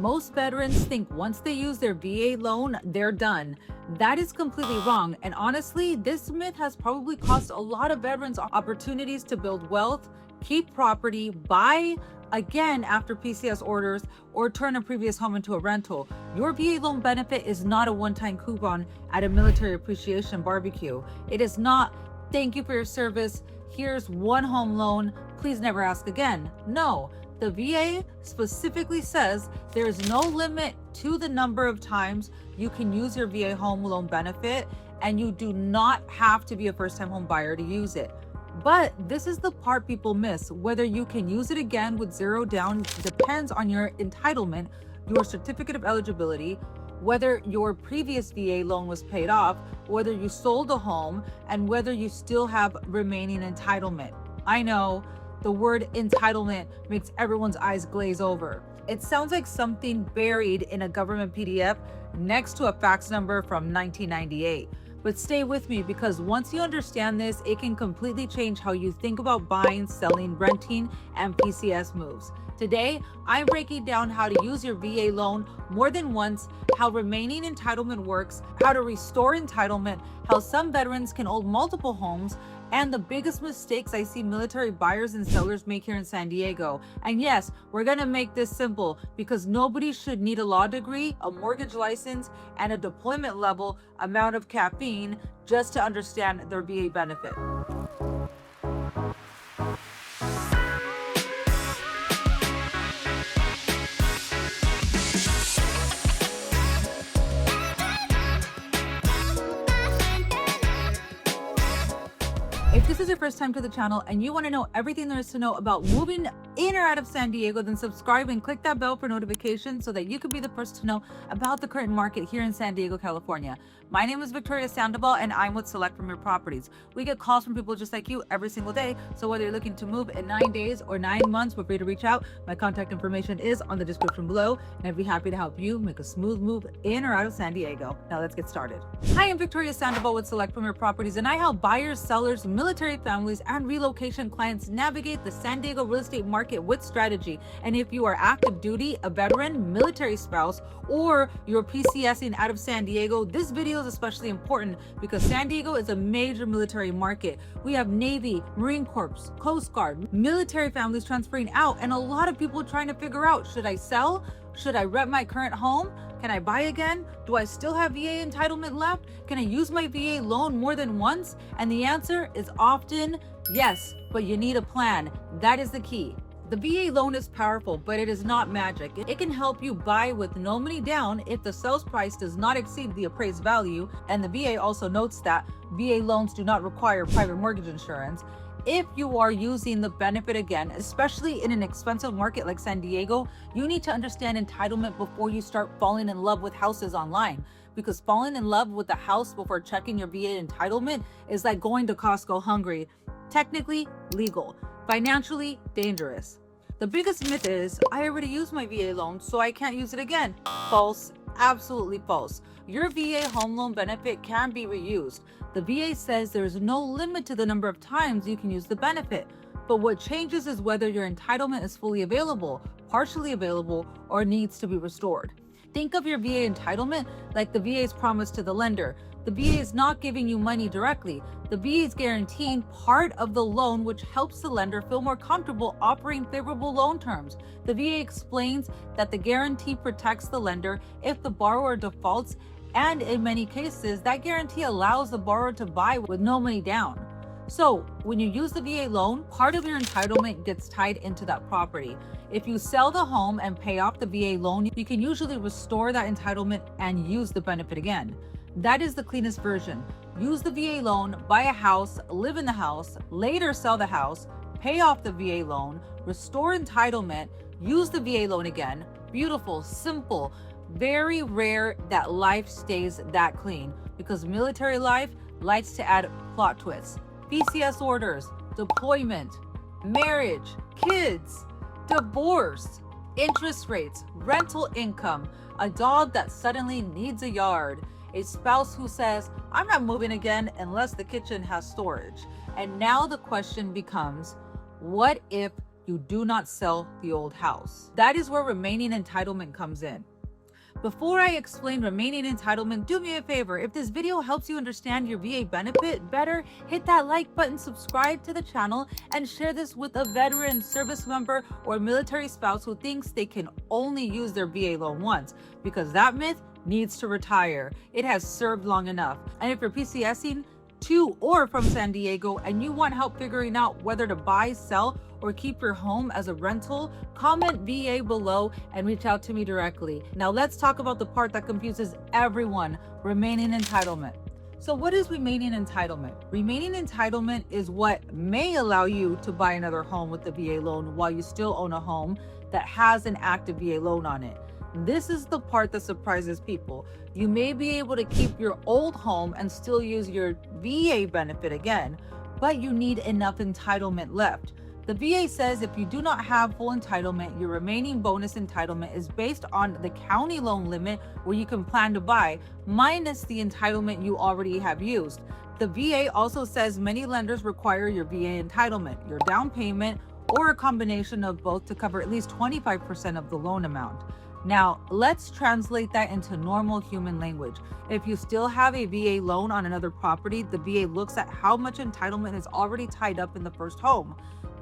Most veterans think once they use their VA loan, they're done. That is completely wrong. And honestly, this myth has probably cost a lot of veterans opportunities to build wealth, keep property, buy again after PCS orders, or turn a previous home into a rental. Your VA loan benefit is not a one-time coupon at a military appreciation barbecue. It is not, thank you for your service, here's one home loan, please never ask again. No, the VA specifically says there is no limit to the number of times you can use your VA home loan benefit, and you do not have to be a first-time home buyer to use it. But this is the part people miss. Whether you can use it again with zero down depends on your entitlement, your certificate of eligibility, whether your previous VA loan was paid off, whether you sold a home, and whether you still have remaining entitlement. I know the word entitlement makes everyone's eyes glaze over. It sounds like something buried in a government PDF next to a fax number from 1998. But stay with me, because once you understand this, it can completely change how you think about buying, selling, renting, and PCS moves. Today, I'm breaking down how to use your VA loan more than once, how remaining entitlement works, how to restore entitlement, how some veterans can own multiple homes, and the biggest mistakes I see military buyers and sellers make here in San Diego. And yes, we're gonna make this simple, because nobody should need a law degree, a mortgage license, and a deployment level amount of caffeine just to understand their VA benefit. If this is your first time to the channel and you want to know everything there is to know about moving in or out of San Diego, then subscribe and click that bell for notifications so that you can be the first to know about the current market here in San Diego, California. My name is Victoria Sandoval, and I'm with Select Premier Properties. We get calls from people just like you every single day. So whether you're looking to move in 9 days or 9 months, feel free to reach out. My contact information is on the description below, and I'd be happy to help you make a smooth move in or out of San Diego. Now let's get started. Hi, I'm Victoria Sandoval with Select Premier Properties, and I help buyers, sellers, military families, and relocation clients navigate the San Diego real estate market with strategy. And if you are active duty, a veteran, military spouse, or you're PCSing out of San Diego, this video is especially important because San Diego is a major military market. We have Navy, Marine Corps, Coast Guard, military families transferring out, and a lot of people trying to figure out, should I sell? Should I rent my current home? Can I buy again? Do I still have VA entitlement left? Can I use my VA loan more than once? And the answer is often yes, but you need a plan. That is the key. The VA loan is powerful, but it is not magic. It can help you buy with no money down if the sales price does not exceed the appraised value. And the VA also notes that VA loans do not require private mortgage insurance. If you are using the benefit again, especially in an expensive market like San Diego, you need to understand entitlement before you start falling in love with houses online. Because falling in love with the house before checking your VA entitlement is like going to Costco hungry. Technically legal, financially dangerous. The biggest myth is, I already used my VA loan, so I can't use it again. False, absolutely false. Your VA home loan benefit can be reused. The VA says there is no limit to the number of times you can use the benefit. But what changes is whether your entitlement is fully available, partially available, or needs to be restored. Think of your VA entitlement like the VA's promise to the lender. The VA is not giving you money directly. The VA is guaranteeing part of the loan, which helps the lender feel more comfortable offering favorable loan terms. The VA explains that the guarantee protects the lender if the borrower defaults, and in many cases, that guarantee allows the borrower to buy with no money down. So when you use the VA loan, part of your entitlement gets tied into that property. If you sell the home and pay off the VA loan, you can usually restore that entitlement and use the benefit again. That is the cleanest version. Use the VA loan, buy a house, live in the house, later sell the house, pay off the VA loan, restore entitlement, use the VA loan again. Beautiful, simple. Very rare that life stays that clean, because military life likes to add plot twists. PCS orders, deployment, marriage, kids, divorce, interest rates, rental income, a dog that suddenly needs a yard, a spouse who says, I'm not moving again unless the kitchen has storage. And now the question becomes, what if you do not sell the old house. That is where remaining entitlement comes in. Before I explain remaining entitlement, do me a favor. If this video helps you understand your VA benefit better, hit that like button, subscribe to the channel, and share this with a veteran, service member, or military spouse who thinks they can only use their VA loan once, because that myth needs to retire. It has served long enough. And if you're PCSing to or from San Diego and you want help figuring out whether to buy, sell, or keep your home as a rental, comment VA below and reach out to me directly. Now let's talk about the part that confuses everyone, remaining entitlement. So what is remaining entitlement? Remaining entitlement is what may allow you to buy another home with the VA loan while you still own a home that has an active VA loan on it. This is the part that surprises people. You may be able to keep your old home and still use your VA benefit again, but you need enough entitlement left. The VA says if you do not have full entitlement, your remaining bonus entitlement is based on the county loan limit where you can plan to buy, minus the entitlement you already have used. The VA also says many lenders require your VA entitlement, your down payment, or a combination of both to cover at least 25% of the loan amount. Now, let's translate that into normal human language. If you still have a VA loan on another property, the VA looks at how much entitlement is already tied up in the first home.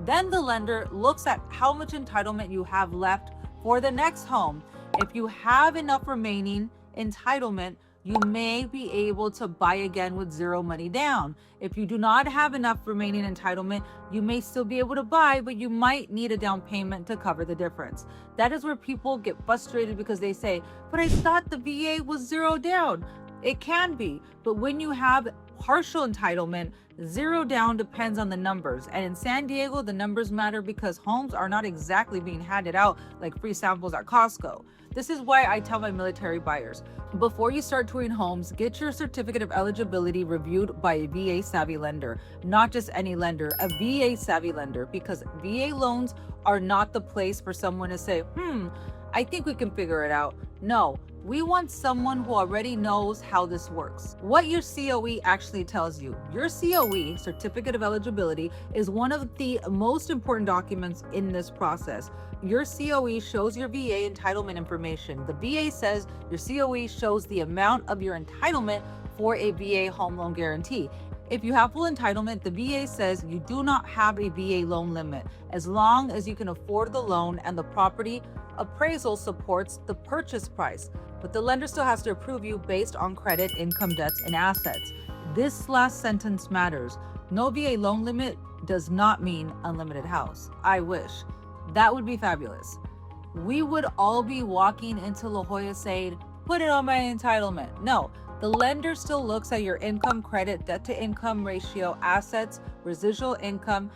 Then the lender looks at how much entitlement you have left for the next home. If you have enough remaining entitlement, you may be able to buy again with zero money down. If you do not have enough remaining entitlement, you may still be able to buy, but you might need a down payment to cover the difference. That is where people get frustrated because they say, but I thought the VA was zero down. It can be, but when you have partial entitlement, zero down depends on the numbers. And in San Diego, the numbers matter because homes are not exactly being handed out like free samples at Costco. This is why I tell my military buyers, before you start touring homes, get your certificate of eligibility reviewed by a VA savvy lender, not just any lender, a VA savvy lender, because VA loans are not the place for someone to say, I think we can figure it out. No, we want someone who already knows how this works. What your COE actually tells you. Your COE, Certificate of Eligibility, is one of the most important documents in this process. Your COE shows your VA entitlement information. The VA says your COE shows the amount of your entitlement for a VA home loan guarantee. If you have full entitlement, the VA says you do not have a VA loan limit as long as you can afford the loan and the property appraisal supports the purchase price. But the lender still has to approve you based on credit, income, debts, and assets. This last sentence matters. No VA loan limit does not mean unlimited house. I wish. That would be fabulous. We would all be walking into La Jolla saying, put it on my entitlement. No, the lender still looks at your income, credit, debt to income ratio, assets, residual income,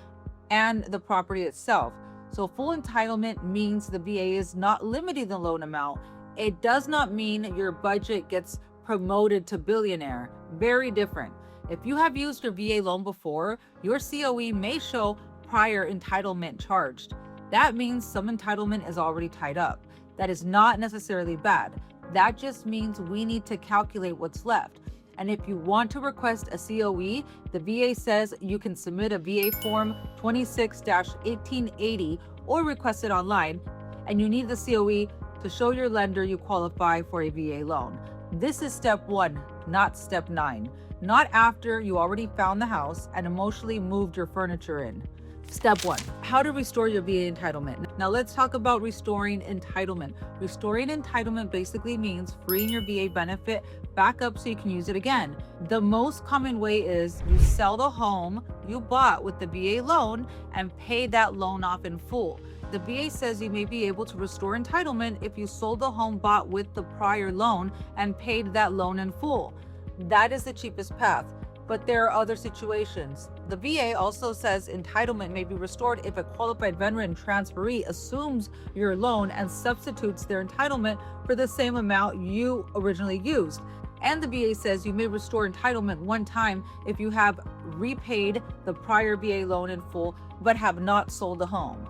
and the property itself. So full entitlement means the VA is not limiting the loan amount. It does not mean your budget gets promoted to billionaire. Very different. If you have used your VA loan before, your COE may show prior entitlement charged. That means some entitlement is already tied up. That is not necessarily bad. That just means we need to calculate what's left. And if you want to request a COE, the VA says you can submit a VA form 26-1880 or request it online, and you need the COE to show your lender you qualify for a VA loan. This is step 1, not step 9. Not after you already found the house and emotionally moved your furniture in. Step 1, how to restore your VA entitlement. Now let's talk about restoring entitlement. Restoring entitlement basically means freeing your VA benefit back up so you can use it again. The most common way is you sell the home you bought with the VA loan and pay that loan off in full. The VA says you may be able to restore entitlement if you sold the home bought with the prior loan and paid that loan in full. That is the cheapest path. But there are other situations. The VA also says entitlement may be restored if a qualified veteran transferee assumes your loan and substitutes their entitlement for the same amount you originally used. And the VA says you may restore entitlement one time if you have repaid the prior VA loan in full but have not sold the home.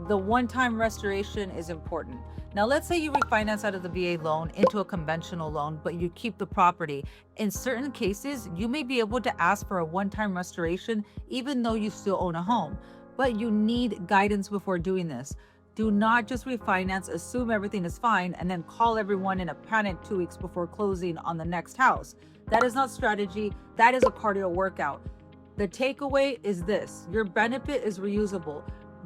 The one-time restoration is important. Now, let's say you refinance out of the VA loan into a conventional loan, but you keep the property. In certain cases, you may be able to ask for a one-time restoration even though you still own a home. but you need guidance before doing this. Do not just refinance, assume everything is fine, and then call everyone in a panic 2 weeks before closing on the next house. That is not strategy. That is a cardio workout. The takeaway is this: your benefit is reusable,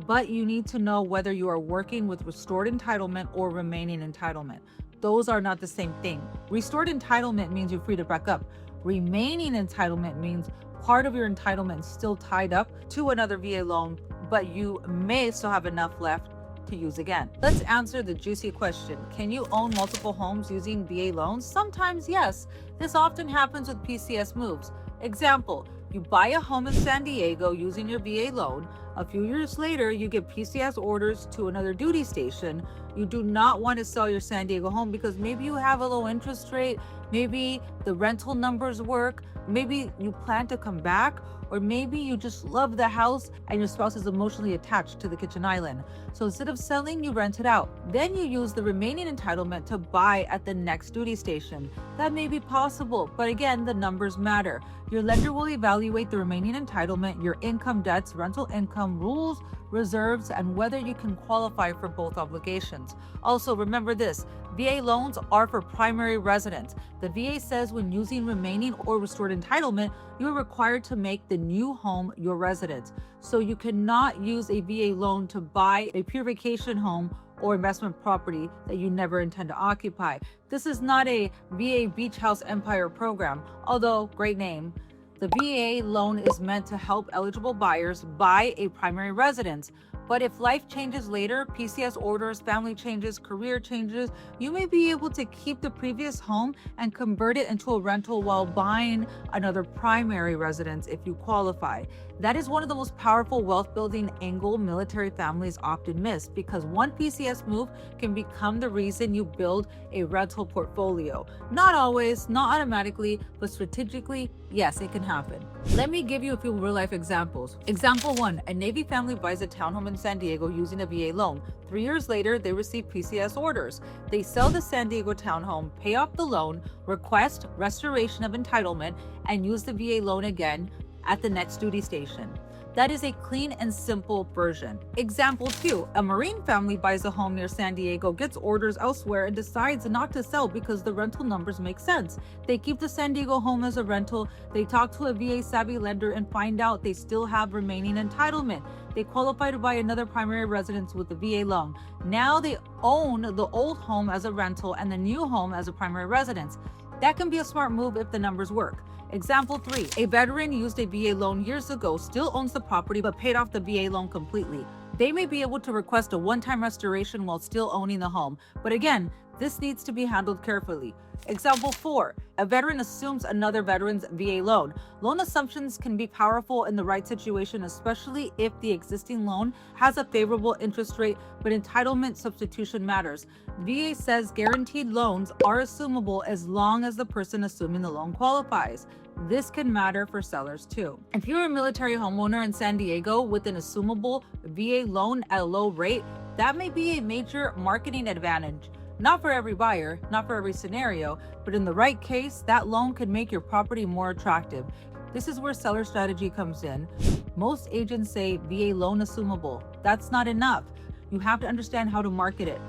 but you need to know whether you are working with restored entitlement or remaining entitlement. Those are not the same thing. Restored entitlement means you're free to back up. Remaining entitlement means part of your entitlement is still tied up to another VA loan, but you may still have enough left to use again. Let's answer the juicy question. Can you own multiple homes using VA loans? Sometimes yes. This often happens with PCS moves. Example, you buy a home in San Diego using your VA loan. A few years later, you get PCS orders to another duty station. You do not want to sell your San Diego home because maybe you have a low interest rate, maybe the rental numbers work, maybe you plan to come back, or maybe you just love the house and your spouse is emotionally attached to the kitchen island. So instead of selling, you rent it out. Then you use the remaining entitlement to buy at the next duty station. That may be possible, but again, the numbers matter. Your lender will evaluate the remaining entitlement, your income, debts, rental income, rules, reserves, and whether you can qualify for both obligations. Also, remember this: VA loans are for primary residence. The VA says when using remaining or restored entitlement, you are required to make the new home your residence. So you cannot use a VA loan to buy a pure vacation home or investment property that you never intend to occupy. This is not a VA Beach House Empire program, although great name. The VA loan is meant to help eligible buyers buy a primary residence. But if life changes later, PCS orders, family changes, career changes, you may be able to keep the previous home and convert it into a rental while buying another primary residence if you qualify. That is one of the most powerful wealth building angle military families often miss, because one PCS move can become the reason you build a rental portfolio. Not always, not automatically, but strategically, yes, it can happen. Let me give you a few real life examples. Example 1, a Navy family buys a townhome in San Diego using a VA loan. 3 years later, they receive PCS orders. They sell the San Diego townhome, pay off the loan, request restoration of entitlement, and use the VA loan again at the next duty station. That is a clean and simple version. Example 2, a Marine family buys a home near San Diego, gets orders elsewhere, and decides not to sell because the rental numbers make sense. They keep the San Diego home as a rental. They talk to a VA savvy lender and find out they still have remaining entitlement. They qualify to buy another primary residence with the VA loan. Now they own the old home as a rental and the new home as a primary residence. That can be a smart move if the numbers work. Example 3, a veteran used a VA loan years ago, still owns the property, but paid off the VA loan completely. They may be able to request a one-time restoration while still owning the home. But again, this needs to be handled carefully. Example 4, a veteran assumes another veteran's VA loan. Loan assumptions can be powerful in the right situation, especially if the existing loan has a favorable interest rate, but entitlement substitution matters. VA says guaranteed loans are assumable as long as the person assuming the loan qualifies. This can matter for sellers too. If you're a military homeowner in San Diego with an assumable VA loan at a low rate, that may be a major marketing advantage. Not for every buyer, not for every scenario, but in the right case, that loan could make your property more attractive. This is where seller strategy comes in. Most agents say VA loan assumable. That's not enough. You have to understand how to market it,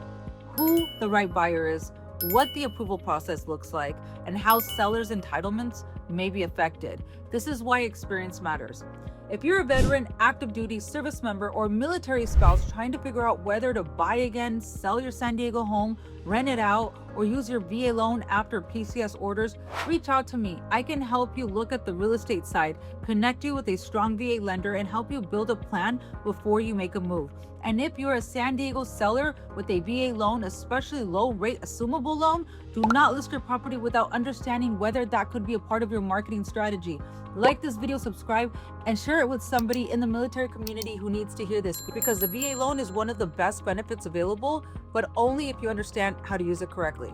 who the right buyer is, what the approval process looks like, and how sellers' entitlements may be affected. This is why experience matters. If you're a veteran, active duty, service member, or military spouse trying to figure out whether to buy again, sell your San Diego home, rent it out, or use your VA loan after PCS orders, reach out to me. I can help you look at the real estate side, connect you with a strong VA lender, and help you build a plan before you make a move. And if you're a San Diego seller with a VA loan, especially low rate assumable loan, do not list your property without understanding whether that could be a part of your marketing strategy. Like this video, subscribe, and share it with somebody in the military community who needs to hear this, because the VA loan is one of the best benefits available, but only if you understand how to use it correctly.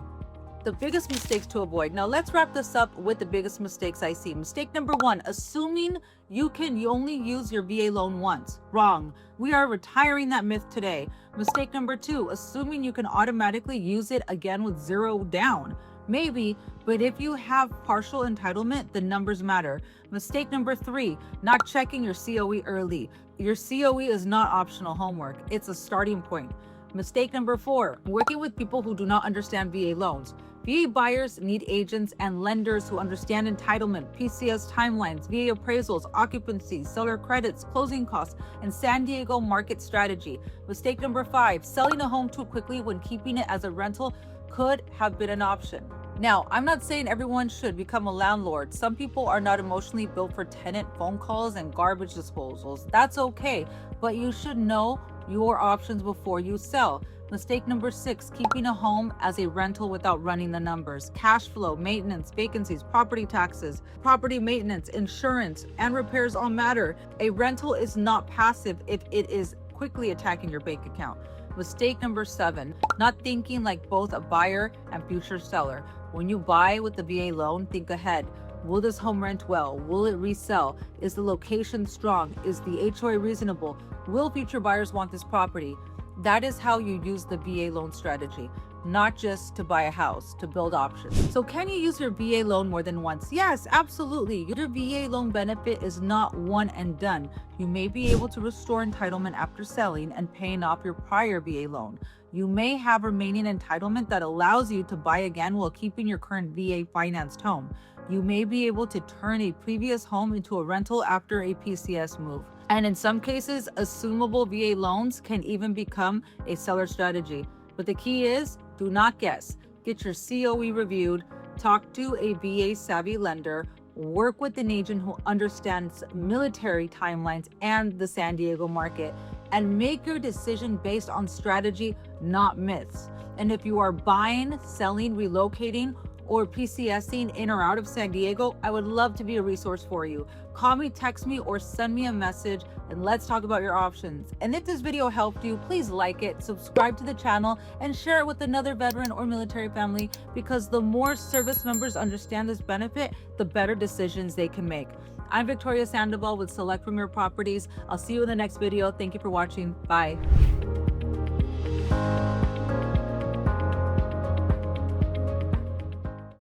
The biggest mistakes to avoid. Now let's wrap this up with the biggest mistakes I see. Mistake number 1, assuming you only use your VA loan once. Wrong. We are retiring that myth today. Mistake number 2, assuming you can automatically use it again with zero down. Maybe, but if you have partial entitlement, the numbers matter. Mistake number 3, not checking your COE early. Your COE is not optional homework, it's a starting point. Mistake number 4, working with people who do not understand VA loans. VA buyers need agents and lenders who understand entitlement, PCS timelines, VA appraisals, occupancy, seller credits, closing costs, and San Diego market strategy. Mistake number 5, selling a home too quickly when keeping it as a rental could have been an option. Now, I'm not saying everyone should become a landlord. Some people are not emotionally built for tenant phone calls and garbage disposals. That's okay, but you should know your options before you sell. Mistake number 6, keeping a home as a rental without running the numbers. Cash flow, maintenance, vacancies, property taxes, property maintenance, insurance, and repairs all matter. A rental is not passive if it is quickly attacking your bank account. Mistake number 7, not thinking like both a buyer and future seller. When you buy with the VA loan, think ahead. Will this home rent well? Will it resell? Is the location strong? Is the HOA reasonable? Will future buyers want this property? That is how you use the VA loan strategy, not just to buy a house, to build options. So can you use your VA loan more than once? Yes, absolutely. Your VA loan benefit is not one and done. You may be able to restore entitlement after selling and paying off your prior VA loan. You may have remaining entitlement that allows you to buy again while keeping your current VA financed home. You may be able to turn a previous home into a rental after a PCS move. And in some cases, assumable VA loans can even become a seller strategy. But the key is, do not guess. Get your COE reviewed, talk to a VA savvy lender, work with an agent who understands military timelines and the San Diego market, and make your decision based on strategy, not myths. And if you are buying, selling, relocating, or PCSing in or out of San Diego, I would love to be a resource for you. Call me, text me, or send me a message, and let's talk about your options. And if this video helped you, please like it, subscribe to the channel, and share it with another veteran or military family, because the more service members understand this benefit, the better decisions they can make. I'm Victoria Sandoval with Select Premier Properties. I'll see you in the next video. Thank you for watching. Bye.